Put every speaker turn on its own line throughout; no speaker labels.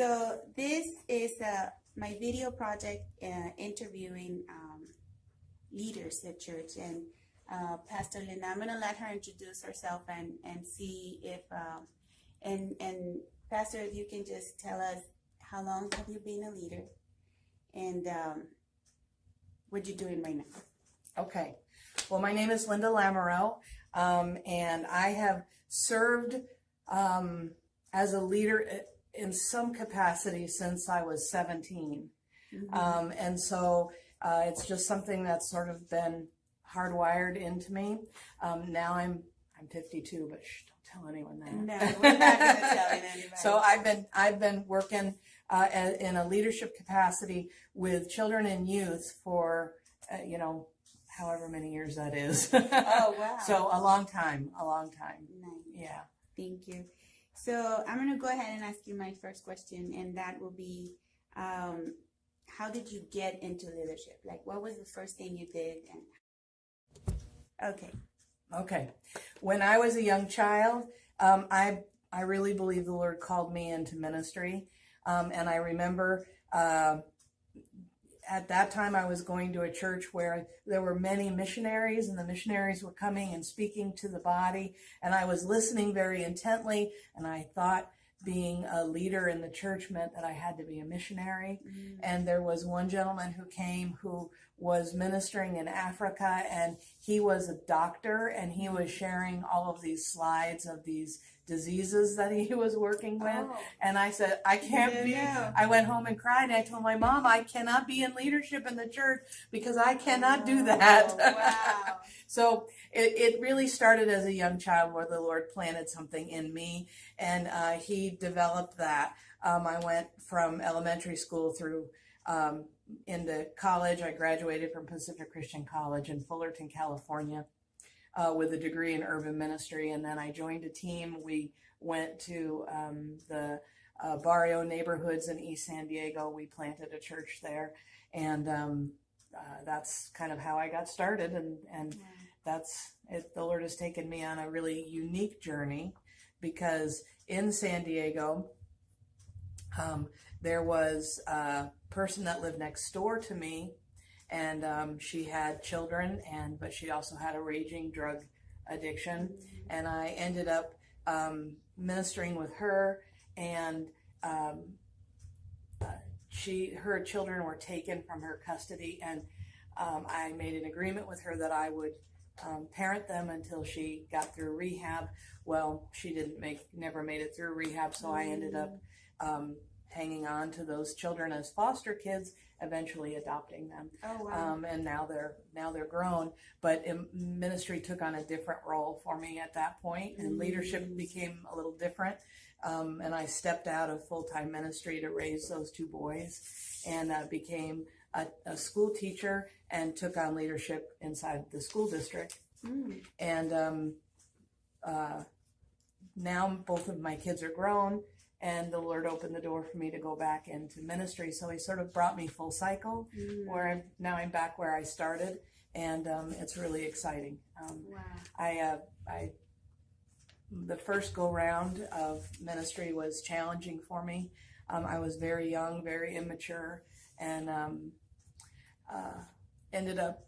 So this is my video project interviewing leaders at church, and Pastor Linda, I'm gonna let her introduce herself and see if and Pastor, if you can just tell us how long have you been a leader, and what you're doing right now.
Okay. Well, my name is Linda Lamoureux, and I have served as a leader in some capacity since I was 17.
Mm-hmm.
And so it's just something that's sort of been hardwired into me. Now I'm 52, but don't tell anyone that.
No, we're not going to tell anybody.
So I've been working in a leadership capacity with children and youth for however many years that is.
Oh, wow.
So a long time.
Nice.
Yeah.
Thank you. So I'm going to go ahead and ask you my first question, and that will be, how did you get into leadership? Like, what was the first thing you did? Okay.
When I was a young child, I really believe the Lord called me into ministry. And I remember at that time I was going to a church where there were many missionaries, and the missionaries were coming and speaking to the body, and I was listening very intently, and I thought being a leader in the church meant that I had to be a missionary.
Mm-hmm.
And there was one gentleman who came who was ministering in Africa, and he was a doctor, and he was sharing all of these slides of these diseases that he was working with.
Oh.
And I said, I can't be. I went home and cried, and I told my mom, I cannot be in leadership in the church because I cannot do that.
Wow.
So it really started as a young child where the Lord planted something in me, and he developed that. I went from elementary school through into college. I graduated from Pacific Christian College in Fullerton, California, with a degree in urban ministry, and then I joined a team. We went to the barrio neighborhoods in East San Diego. We planted a church there, and that's kind of how I got started, and that's it. The Lord has taken me on a really unique journey, because in San Diego there was a person that lived next door to me, and she had children, but she also had a raging drug addiction, and I ended up ministering with her, and her children were taken from her custody, and I made an agreement with her that I would parent them until she got through rehab. Well, she never made it through rehab, so I ended up hanging on to those children as foster kids, eventually adopting them.
Oh, wow.
And now they're grown, but ministry took on a different role for me at that point, and leadership became a little different. And I stepped out of full-time ministry to raise those two boys, and became a school teacher and took on leadership inside the school district. And now both of my kids are grown, and the Lord opened the door for me to go back into ministry. So he sort of brought me full cycle, where I'm back where I started, and it's really exciting.
Wow.
The first go round of ministry was challenging for me. I was very young, very immature, and ended up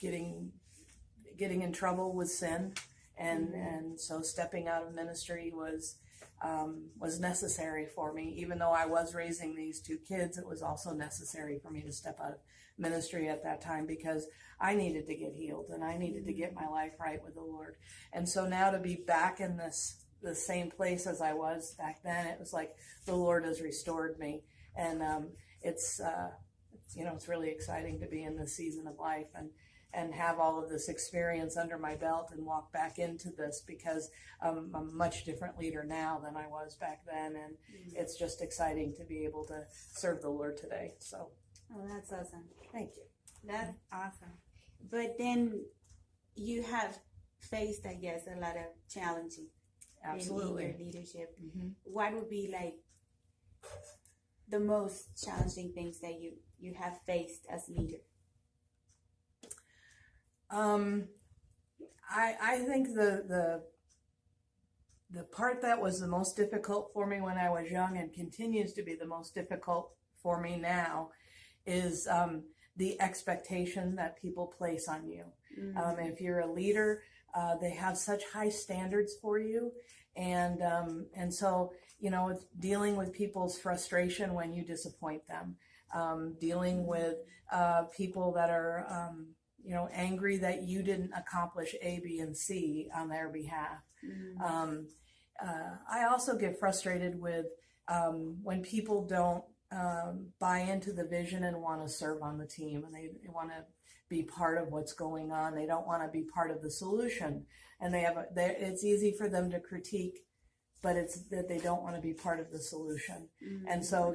getting in trouble with sin, and so stepping out of ministry was necessary for me. Even though I was raising these two kids, it was also necessary for me to step out of ministry at that time, because I needed to get healed, and I needed to get my life right with the Lord. And so now to be back in the same place as I was back then, it was like the Lord has restored me, and it's really exciting to be in this season of life and have all of this experience under my belt and walk back into this, because I'm a much different leader now than I was back then, and it's just exciting to be able to serve the Lord today. So,
oh, that's awesome.
Thank you.
That's awesome. But then you have faced, I guess, a lot of challenges.
Absolutely.
In your leadership. What would be like the most challenging things that you have faced as leader?
I think the the part that was the most difficult for me when I was young and continues to be the most difficult for me now is the expectation that people place on you. If you're a leader, they have such high standards for you. And so, it's dealing with people's frustration when you disappoint them, dealing with people that are, angry that you didn't accomplish A, B, and C on their behalf. I also get frustrated with when people don't buy into the vision and want to serve on the team, and they want to be part of what's going on. They don't want to be part of the solution, and it's easy for them to critique, but it's that they don't want to be part of the solution. And so,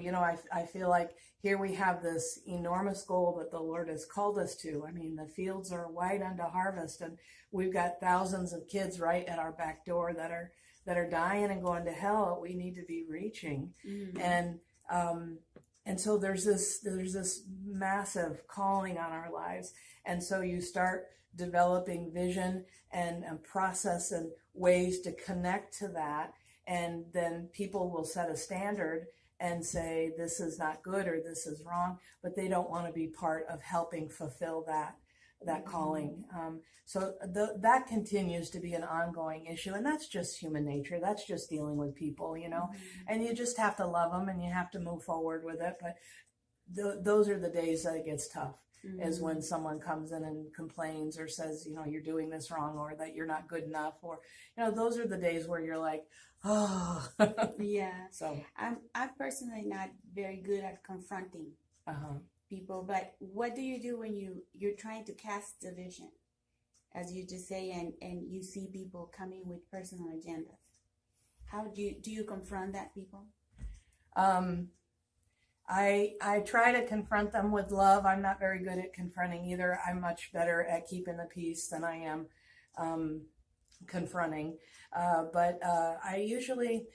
I feel like here we have this enormous goal that the Lord has called us to. I mean, the fields are white unto harvest, and we've got thousands of kids right at our back door that are dying and going to hell that we need to be reaching. And so there's this massive calling on our lives. And so you start developing vision and process and ways to connect to that. And then people will set a standard and say, this is not good or this is wrong, but they don't want to be part of helping fulfill that calling. So that continues to be an ongoing issue, and that's just human nature. That's just dealing with people, and you just have to love them and you have to move forward with it. But those are the days that it gets tough, is when someone comes in and complains or says, you're doing this wrong, or that you're not good enough, or, those are the days where you're like, oh.
Yeah.
So
I'm personally not very good at confronting people, but what do you do when you're trying to cast division, as you just say, and you see people coming with personal agendas? How do you confront that people?
I try to confront them with love. I'm not very good at confronting either. I'm much better at keeping the peace than I am confronting. But I usually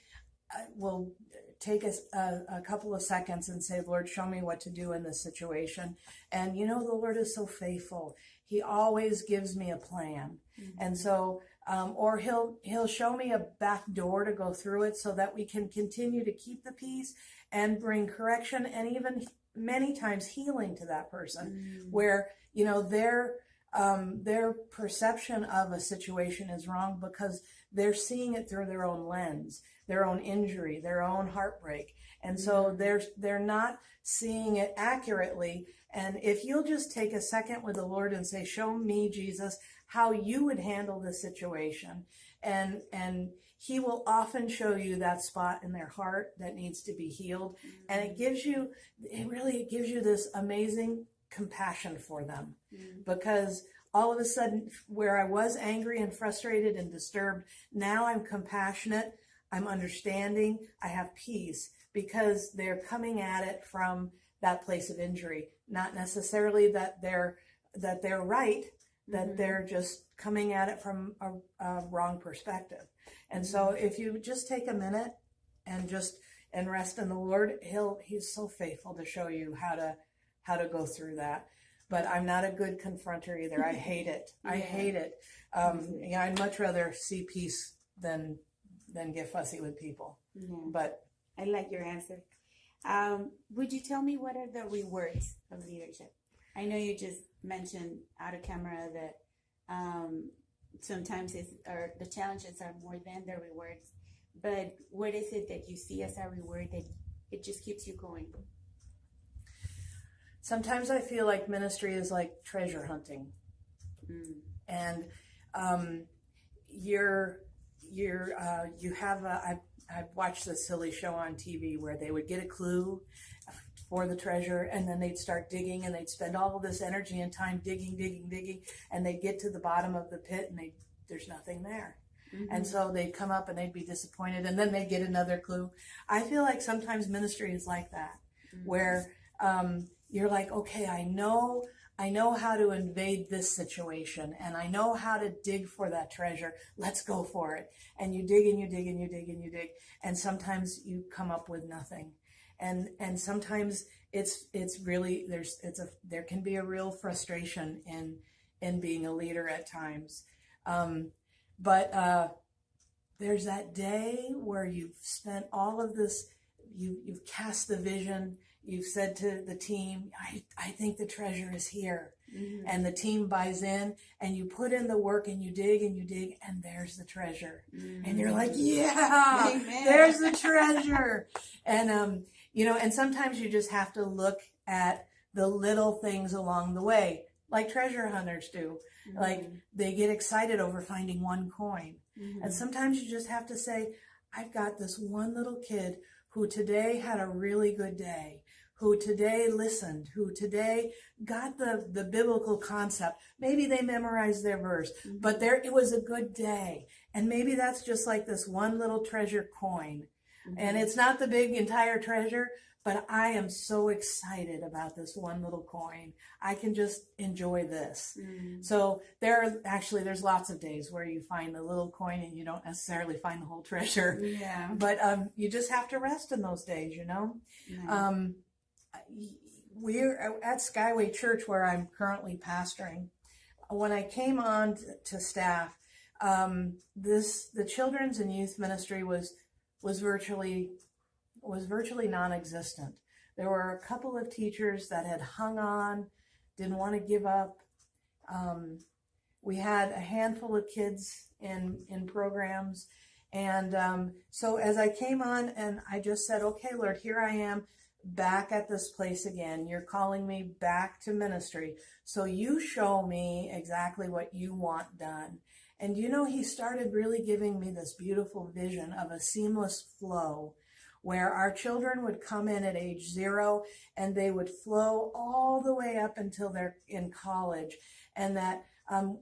will take a couple of seconds and say, Lord, show me what to do in this situation. And the Lord is so faithful. He always gives me a plan. And so, or he'll show me a back door to go through it so that we can continue to keep the peace and bring correction and even many times healing to that person, where, their perception of a situation is wrong because they're seeing it through their own lens, their own injury, their own heartbreak. And so they're not seeing it accurately. And if you'll just take a second with the Lord and say, show me, Jesus, how you would handle this situation. And he will often show you that spot in their heart that needs to be healed. And it gives you this amazing compassion for them, because all of a sudden, where I was angry and frustrated and disturbed, now I'm compassionate, I'm understanding, I have peace, because they're coming at it from that place of injury, not necessarily that they're right, that they're just coming at it from a wrong perspective. And so if you just take a minute and rest in the Lord, he's so faithful to show you how to go through that. But I'm not a good confronter either. I hate it. I hate it. I'd much rather see peace than get fussy with people.
Yeah.
But
I like your answer. Would you tell me what are the rewards of leadership? I know you just mentioned out of camera that sometimes the challenges are more than the rewards. But what is it that you see as a reward that it just keeps you going?
Sometimes I feel like ministry is like treasure hunting, and I've watched this silly show on TV where they would get a clue for the treasure, and then they'd start digging, and they'd spend all of this energy and time digging, and they'd get to the bottom of the pit, and there's nothing there. And so they'd come up and they'd be disappointed, and then they'd get another clue. I feel like sometimes ministry is like that, where you're like, okay, I know how to invade this situation, and I know how to dig for that treasure. Let's go for it. And you dig and you dig and you dig and you dig, and sometimes you come up with nothing. And sometimes it's really there can be a real frustration in being a leader at times. But there's that day where you've spent all of this, you've cast the vision, you've said to the team, I think the treasure is here.
Mm-hmm.
And the team buys in, and you put in the work, and you dig, and there's the treasure.
Mm-hmm.
And you're like, yeah,
Amen.
there's the treasure. And, you know, and sometimes you just have to look at the little things along the way, like treasure hunters do.
Mm-hmm.
Like, they get excited over finding one coin.
Mm-hmm.
And sometimes you just have to say, I've got this one little kid who today had a really good day, who today listened, who today got the biblical concept. Maybe they memorized their verse,
Mm-hmm.
but it was a good day. And maybe that's just like this one little treasure coin.
Mm-hmm.
And it's not the big entire treasure, but I am so excited about this one little coin. I can just enjoy this.
Mm-hmm.
So there's lots of days where you find the little coin and you don't necessarily find the whole treasure.
Yeah.
But you just have to rest in those days, you know.
Nice.
We're at Skyway Church, where I'm currently pastoring. When I came on to staff, the children's and youth ministry was virtually non-existent. There were a couple of teachers that had hung on, didn't want to give up. We had a handful of kids in programs. And so as I came on, and I just said, okay, Lord, here I am back at this place again. You're calling me back to ministry. So you show me exactly what you want done. And you know, he started really giving me this beautiful vision of a seamless flow, where our children would come in at age 0 and they would flow all the way up until they're in college. And that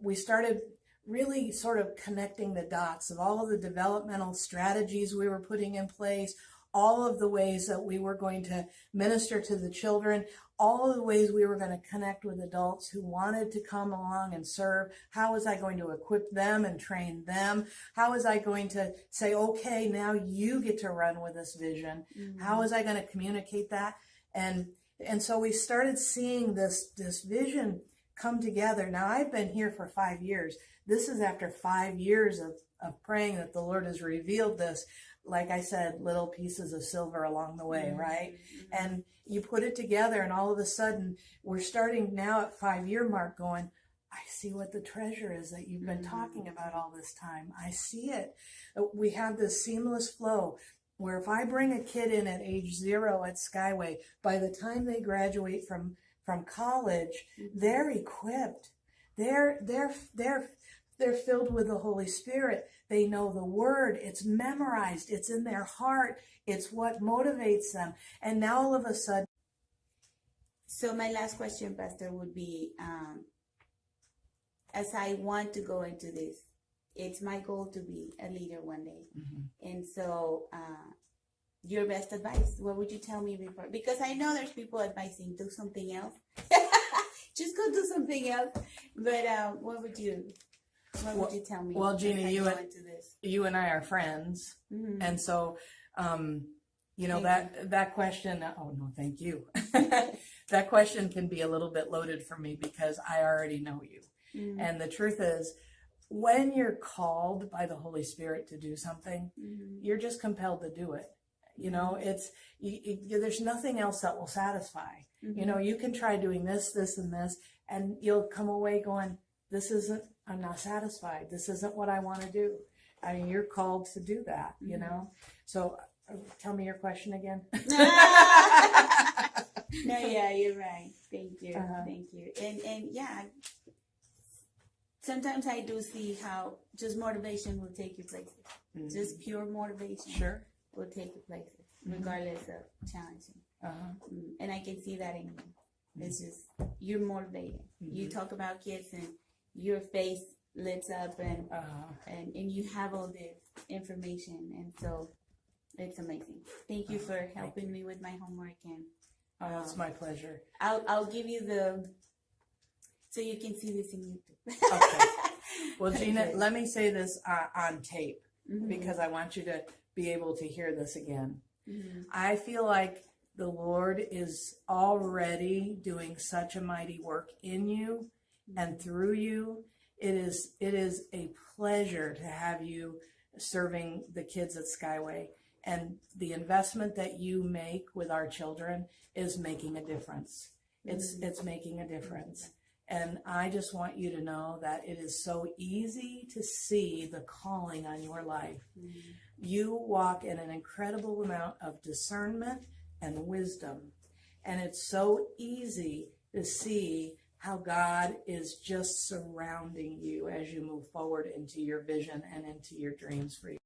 we started really sort of connecting the dots of all of the developmental strategies we were putting in place, all of the ways that we were going to minister to the children, all of the ways we were going to connect with adults who wanted to come along and serve. How was I going to equip them and train them? How was I going to say, okay, now you get to run with this vision?
Mm-hmm.
How was I going to communicate that? And so we started seeing this vision come together. Now, I've been here for 5 years. This is after 5 years of praying that the Lord has revealed this. Like I said, little pieces of silver along the way,
Mm-hmm.
right? And you put it together, and all of a sudden, we're starting now at 5-year mark going, I see what the treasure is that you've been talking about all this time. I see it. We have this seamless flow where if I bring a kid in at age 0 at Skyway, by the time they graduate from college, they're equipped. They're filled with the Holy Spirit. They know the word. It's memorized. It's in their heart. It's what motivates them. And now all of a sudden.
So my last question, Pastor, would be, as I want to go into this, it's my goal to be a leader one day. Mm-hmm. And so your best advice, what would you tell me before? Because I know there's people advising, do something else. Just go do something else. But what would you tell me?
Well, Jeannie, you and I are friends.
Mm-hmm.
And so, you know, that question, oh no, thank you. That question can be a little bit loaded for me because I already know you. Mm-hmm. And the truth is, when you're called by the Holy Spirit to do something, mm-hmm. you're just compelled to do it. You know, there's nothing else that will satisfy. Mm-hmm. You know, you can try doing this, and this, and you'll come away going, I'm not satisfied. This isn't what I want to do. I mean, you're called to do that, mm-hmm. you know? So tell me your question again.
No, yeah, you're right. Thank you.
Uh-huh.
Thank you. And yeah, sometimes I do see how just motivation will take you places. Mm-hmm. Just pure motivation.
Sure.
Will take you places, regardless of challenging.
Uh-huh.
And I can see that in you. Mm-hmm. It's just, you're motivated. Mm-hmm. You talk about kids and your face lights up and you have all this information. And so it's amazing. Thank you for helping me with my homework. And
it's my pleasure.
I'll give you so you can see this in YouTube.
Okay. Well, Gina, okay. Let me say this on tape, mm-hmm. because I want you to be able to hear this again. Mm-hmm. I feel like the Lord is already doing such a mighty work in you and through you. It is a pleasure to have you serving the kids at Skyway. And the investment that you make with our children is making a difference. It's making a difference. And I just want you to know that it is so easy to see the calling on your life. You walk in an incredible amount of discernment and wisdom. And it's so easy to see how God is just surrounding you as you move forward into your vision and into your dreams for you.